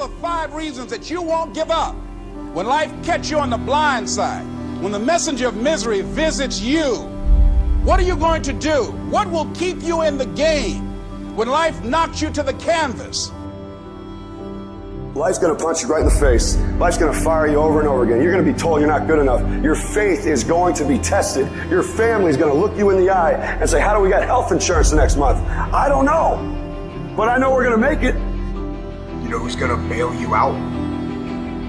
the 5 reasons that you won't give up when life catches you on the blind side, when the messenger of misery visits you. What are you going to do? What will keep you in the game when life knocks you to the canvas? Life's going to punch you right in the face. Life's going to fire you over and over again. You're going to be told you're not good enough. Your faith is going to be tested. Your family's going to look you in the eye and say, how do we get health insurance the next month? I don't know, but I know we're going to make it. You know who's going to bail you out?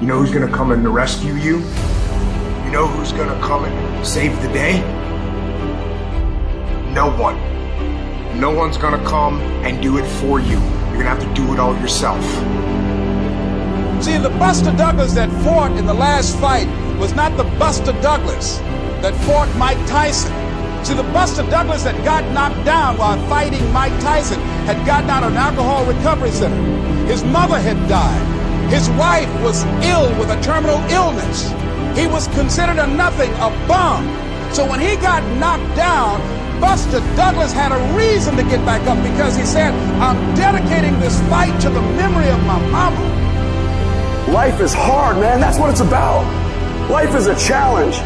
You know who's going to come and rescue you? You know who's going to come and save the day? No one. No one's going to come and do it for you. You're going to have to do it all yourself. See, the Buster Douglas that fought in the last fight was not the Buster Douglas that fought Mike Tyson. See, the Buster Douglas that got knocked down while fighting Mike Tyson had gotten out of an alcohol recovery center. His mother had died. His wife was ill with a terminal illness. He was considered a nothing, a bum. So when he got knocked down, Buster Douglas had a reason to get back up because he said, I'm dedicating this fight to the memory of my mama. Life is hard, man. That's what it's about. Life is a challenge.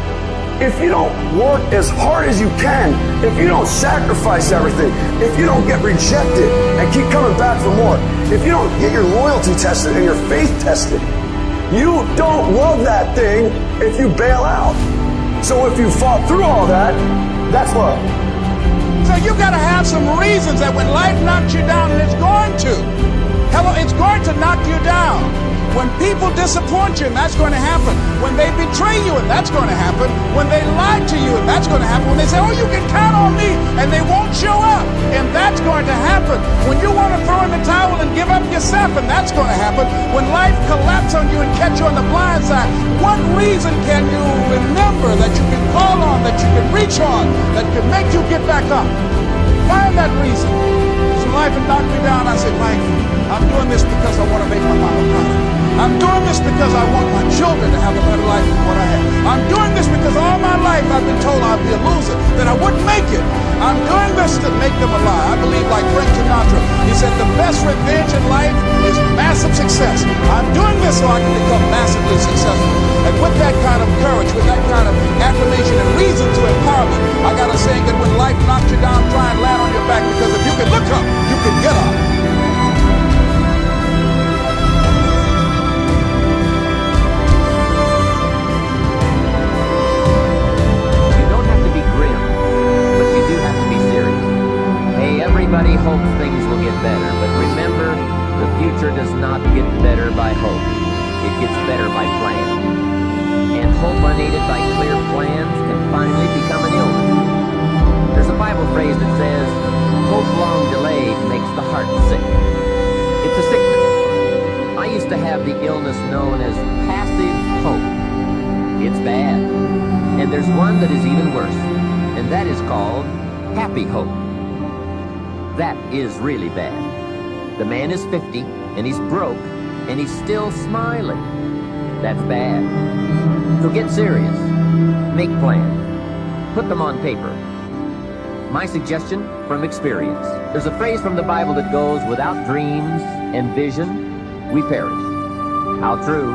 If you don't work as hard as you can, if you don't sacrifice everything, if you don't get rejected and keep coming back for more, if you don't get your loyalty tested and your faith tested, you don't love that thing if you bail out. So if you fought through all that, that's love. So you got to have some reasons that when life knocks you down, and it's going to, it's going to knock you down. When people disappoint you, and that's going to happen. When they betray you, and that's going to happen. When they lie to you, and that's going to happen. When they say, oh, you can count on me, and they won't show up, and that's going to happen. When you want to throw in the towel and give up yourself, and that's going to happen. When life collapses on you and catch you on the blind side, what reason can you remember that you can call on, that you can reach on, that can make you get back up? Find that reason. So life had knocked me down. I said, life, I'm doing this because I want to make my mama proud. I'm doing this because I want my children to have a better life than what I had. I'm doing this because all my life I've been told I'd be a loser, that I wouldn't make it. I'm doing this to make them alive. I believe like Frank Sinatra. He said the best revenge in life is massive success. I'm doing this so I can become massively successful. And with that kind of courage, with that kind of affirmation and reason to empower me, I got a saying that when life knocks you down, try and land on your back, because if you can look up, you can get up. Everybody hopes things will get better, but remember, the future does not get better by hope. It gets better by plan. And hope unaided by clear plans can finally become an illness. There's a Bible phrase that says, hope long delayed makes the heart sick. It's a sickness. I used to have the illness known as passive hope. It's bad. And there's one that is even worse, and that is called happy hope. That is really bad. The man is 50, and he's broke, and he's still smiling. That's bad. So get serious. Make plans. Put them on paper. My suggestion from experience. There's a phrase from the Bible that goes, without dreams and vision, we perish. How true.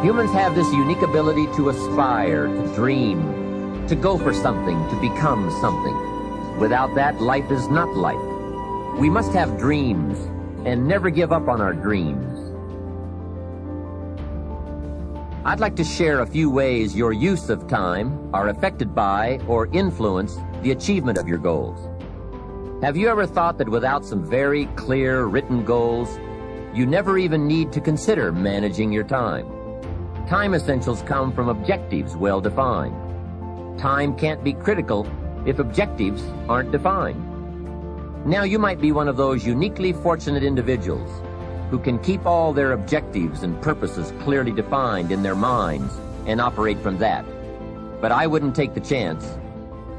Humans have this unique ability to aspire, to dream, to go for something, to become something. Without that, life is not life. We must have dreams and never give up on our dreams. I'd like to share a few ways your use of time are affected by or influence the achievement of your goals. Have you ever thought that without some very clear written goals, you never even need to consider managing your time? Time essentials come from objectives well defined. Time can't be critical if objectives aren't defined. Now you might be one of those uniquely fortunate individuals who can keep all their objectives and purposes clearly defined in their minds and operate from that. But I wouldn't take the chance.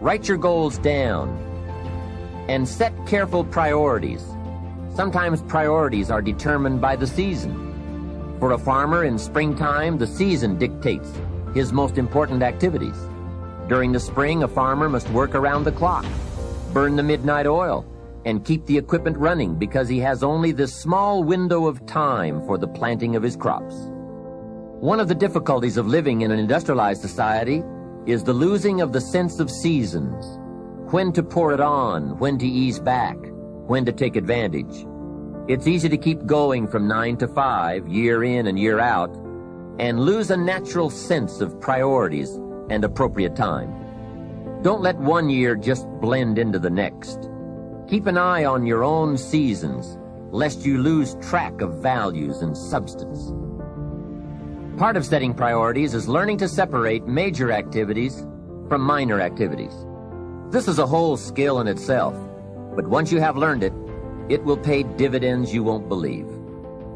Write your goals down and set careful priorities. Sometimes priorities are determined by the season. For a farmer in springtime, the season dictates his most important activities. During the spring, a farmer must work around the clock, burn the midnight oil, and keep the equipment running because he has only this small window of time for the planting of his crops. One of the difficulties of living in an industrialized society is the losing of the sense of seasons. When to pour it on, when to ease back, when to take advantage. It's easy to keep going from 9 to 5, year in and year out, and lose a natural sense of priorities and appropriate time. Don't let one year just blend into the next. Keep an eye on your own seasons, lest you lose track of values and substance. Part of setting priorities is learning to separate major activities from minor activities. This is a whole skill in itself, but once you have learned it, it will pay dividends you won't believe.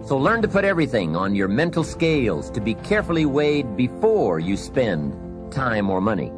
So learn to put everything on your mental scales to be carefully weighed before you spend time or money.